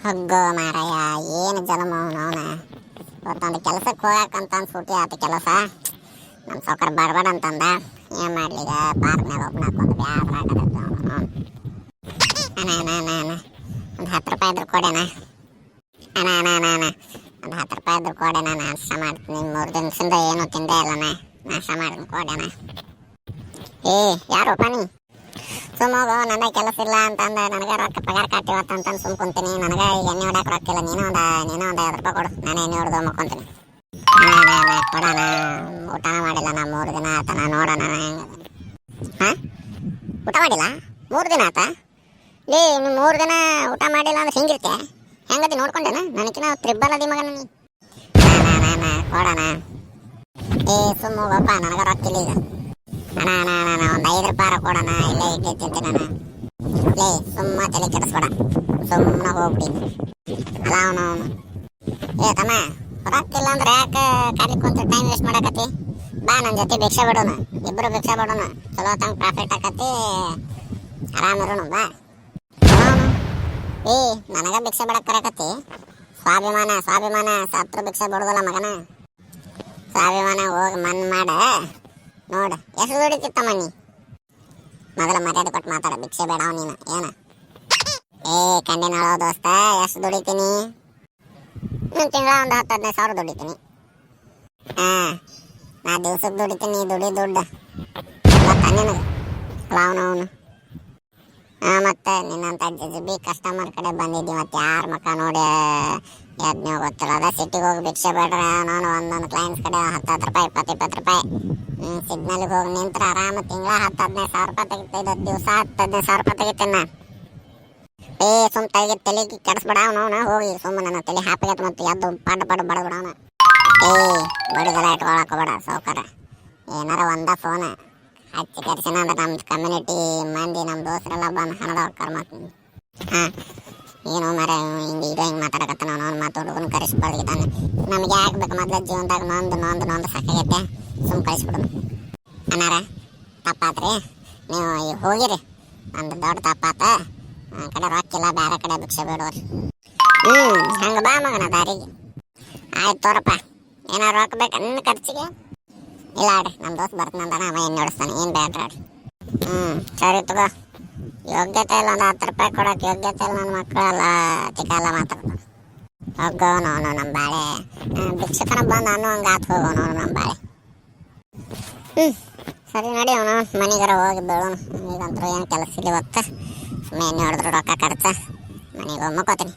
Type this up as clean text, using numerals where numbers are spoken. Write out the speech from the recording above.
ಹಗ್ಗೋ ಮಾರಾಯ, ಏನು ಜಲಮ ಅವನ ಇವತ್ತೊಂದು ಕೆಲಸಕ್ಕೆ ಹೋಗಕ್ಕಂತ ಸೂಟಿ ಆಯ್ತು ಕೆಲಸ. ನಮ್ಮ ಸೌಕರ್ ಬಡಬಡ ಅಂತಂದ. ಏನು ಮಾಡ್ಲಿಗ ಪಾರ್ಕ್ನಾಗ ಒಬ್ಬನ ಹಾಕೊಂಡು ಬ್ಯಾಸ್ರ ಆಗತ್ತೆ ಅವನು. ಒಂದು 10 ರೂಪಾಯಿ ಇದ್ರೆ ಕೊಡೇನ ಒಂದು 10 ರೂಪಾಯಿ ಇದ್ರೆ ಕೊಡೇನ, ನಾಷ್ಟ ಮಾಡ್ತೀನಿ. 3 ದಿನದಿಂದ ಏನು ತಿಂದೇ ಇಲ್ಲ, ನಾಷ್ಟ ಮಾಡ್ತೀನಿ ಕೊಡೇನ. ಯಾರಪ್ಪ ನೀ? ಸುಮ್ಮೋಗು, ನನಗೆ ಕೆಲಸ ಇಲ್ಲ ಅಂತಂದ ನನಗೆ ರೊಕ್ಕ ಪಗಾರ ಕಟ್ಟಿವತ್ತಂತ ಸುಮ್ ಕುಂತೀನಿ. ನನಗೆ ಈಗ ಎಣ್ಣೆ ಹೊಡ್ಯಾಕ ರೊಕ್ಕ ಇಲ್ಲ. ನೀನು ಒಂದು 50 ರೂಪಾಯಿ ಕೊಡು, ನಾನು ಎಣ್ಣೆ ಹೊಡೆದು ಮಕ್ಕೊಂತೀನಿ. ಕೊಡೋಣ, ಊಟ ಮಾಡಿಲ್ಲ ನಾ 3 ದಿನ ಆತ. ನಾ ನೋಡೋಣ ಹೆಂಗ. ಊಟ ಮಾಡಿಲ್ಲ 3 ದಿನ ಆತ? ನೀವು 3 ದಿನ ಊಟ ಮಾಡಿಲ್ಲ ಅಂದ್ರೆ ಹಿಂಗಿರ್ತೆ ಹೆಂಗತಿ ನೋಡ್ಕೊಂಡೇನ? ನನಗಿನ ತ್ರಿಬ್ಬಲ್ ಅದಿ ಮಗ ನೀ. ಕೊಡೋಣ. ಸುಮ್ಮ ಹೋಗಪ್ಪ, ನನಗೆ ರೊಕ್ಕ ಇಲ್ಲ ಈಗ. ಒಂದು 5 ರೂಪಾಯಿ ಕೊಡೋಣ, ಇಲ್ಲೇ ಇಡ್ಲಿ ತಿಂತೀನಿ. ಸುಮ್ಮ ತಲೆ ಕೆಡಿಸ್ಬೇಡ, ಸುಮ್ಮನೆ ಹೋಗ್ಬಿಡಿ. ಅಲ್ಲ ಅವನು ತಮ್ಮ, ರೊಕ್ಕ ಇಲ್ಲ ಅಂದ್ರೆ ಯಾಕೆ ಖಾಲಿ ಕುಂತ ಟೈಮ್ ವೇಸ್ಟ್ ಮಾಡಕತ್ತಿ? ಬಾ ನನ್ನ ಜೊತೆ ಭಿಕ್ಷೆ ಬಿಡೋಣ, ಇಬ್ಬರು ಭಿಕ್ಷೆ ಬಿಡೋಣ. ಚಲೋ ತಂಗ ಪ್ರಾಫಿಟ್ ಆಕತಿ, ಆರಾಮಿರೋಣ. ಬಾ ನನಗ ಭಿಕ್ಷೆ ಬಿಡಕ್ಕೆ ಕರೆಕತ್ತಿ? ಸ್ವಾಭಿಮಾನ ಸತ್ರ ಭಿಕ್ಷೆ ಬಿಡೋದಲ್ಲ ಮಗನ. ಸ್ವಾಭಿಮಾನ ಹೋಗಿ ಮನ್ ಮಾಡ ನೋಡ. ಎಷ್ಟು ದುಡಿತಿತ್ತಮ್ಮ ನೀ? ಮೊದಲ ಮರ್ಯಾದೆ ಕೊಟ್ಟು ಮಾತಾಡ. ಭಿಕ್ಷೆ ಬೇಡ ನೀನು ಏನ? ಕಂಡಿನಾಳೋ ದೋಸ್ತ, ಎಷ್ಟು ದುಡಿತೀನಿ? ನಾನು ತಿಂಗಳ ಒಂದು 10-15 ಸಾವಿರ ದುಡಿತೀನಿ. ನಾ ದಿವ್ಸಕ್ಕೆ ದುಡಿತೀನಿ. ದುಡ್ಡು ಗೊತ್ತಾ ನಿನಗೆ? ಅವನು ಮತ್ತೆ ನಿನ್ನಂತ ಜಿ ಕಸ್ಟಮರ್ ಕಡೆ ಬಂದಿದ್ದಿ. ಮತ್ತೆ ಯಾರ ಮಕ್ಕ ನೋಡಿ ಎದ್ನೋ ಗೊತ್ತಿಲ್ಲ. ಅದ ಸಿಟಿಗೆ ಹೋಗಿ ಭಿಕ್ಷೆ ಬೇಡ್ರೆ ನಾನು ಒಂದೊಂದು ಕ್ಲೈಂಟ್ಸ್ ಕಡೆ 10 ರೂಪಾಯಿ 20 ರೂಪಾಯಿ ಸಿಗ್ನಲ್ಗೆ ಹೋಗಿ ನಿಂತ್ರೆ ಆರಾಮ ತಿಂಗಳ 10-15 ಸಾವಿರ ರೂಪಾಯಿ ತೆಗಿತೈದು. ದಿವಸ 10-15 ಸಾವಿರ ರೂಪಾಯಿ ತೆಗಿತೇನೆ. ಸುಮ್ ತಲೆ ಕೆಡಿಸ್ಬೇಡ. ಅವನು ಹೋಗಿ ಸುಮ್ಮ ನನ್ನ ತಲೆ ಹಾಪಿಗೆ ಮತ್ತು ಎದ್ದು ಪಡ್ ಬಡದ್ಬಿಡವನ. ಬಡಿದೆಲ್ಲ ಇಟ್ಕೊಳಕ್ ಬೇಡ ಸೌಕರ್ಯ. ಏನಾರ ಒಂದ ಫೋನ್ ಹಚ್ಚಿ ಕರ್ಸಿನ ಅಂದ್ರೆ ನಮ್ಮ ಕಮ್ಯುನಿಟಿ ಮಂದಿ ನಮ್ಮ ದೋಸ್ತರೆಲ್ಲ ಬಂದು ಹಣದ ಕರ್ಮಾತೀನಿ. ಏನು ಮರ ಹಿಂಗೆ ಹಿಂಗೆ ಮಾತಾಡಕತ್ತಾನ. ಅವ್ನು ಮಾತು ಹುಡುಗನ ಕರೆಸ್ಬಾರ್ದಿದ್ದಾನೆ. ನಮ್ಗೆ ಯಾಕೆ ಬೇಕು? ಮೊದಲ ಜೀವನದಾಗ ನೊಂದು ಸಾಕಾಗೈತೆ. ಸುಮ್ಮ ಕಳಿಸ್ಬಿಡು. ಅನ್ನಾರ ತಪ್ಪಾತ್ರಿ, ನೀವು ಈಗ ಹೋಗಿರಿ. ಒಂದು ದೊಡ್ಡ ತಪ್ಪಾತ. ಕಡೆ ರೊಕ್ಕಿಲ್ಲ, ಬೇರೆ ಕಡೆ ಭಿಕ್ಷೆ ಬೇಡೋರಿ. ಹಂಗೆ ಬಾ ಮಗನ ದಾರಿಗೆ. ಆಯ್ತು ತೋರಪ್ಪ. ಏನಾರು ರೊಕ್ಕ ಬೇಕು ನನ್ನ ಖರ್ಚಿಗೆ? ಇಲ್ಲ ಆಡ್ರಿ, ನಮ್ಮ ದೋಸ್ತ್ ಬರ್ತಾನಂತಾನ, ಅವ ಏನು ನೋಡಿಸ್ತಾನೆ. ಏನು ಬೇಡ್ರಿ ಆಡ್ರಿ. ಸರಿ ತಗೋ. ಯೋಗ್ಯತೆ ಇಲ್ಲ, ಒಂದು 10 ರೂಪಾಯಿ ಕೊಡೋಕೆ ಯೋಗ್ಯತೆ ಇಲ್ಲ. ನನ್ನ ಮಕ್ಕಳೆಲ್ಲ ಚಿಕ್ಕ ಮಾತಾಡ್ತಾನೆ. ಹೋಗೋನು ಅವನು ನಮ್ಮ ಬಾಳೆ ಭಿಕ್ಷಕನ ಬಂದು ಅನ್ನೋ ಹಂಗೆ ಆತು. ಹೋಗೋನು ಅವನು ನಮ್ಮ ಬಾಳೆ. ಸರಿ ನೋಡಿ, ಅವನು ಮನೆಗಾರ ಹೋಗಿ ಬೀಳೋನು. ಈಗಂತರೂ ಏನು ಕೆಲಸ ಇಲ್ಲ ಇವತ್ತು. ಸುಮ್ಮನೆ ಎಣ್ಣೆ ಹೊಡೆದ್ರು ರೊಕ್ಕ ಖರ್ಚ. ಮನೆಗೆ ಹೋಗಿ ಮಕ್ಕೋತೀನಿ.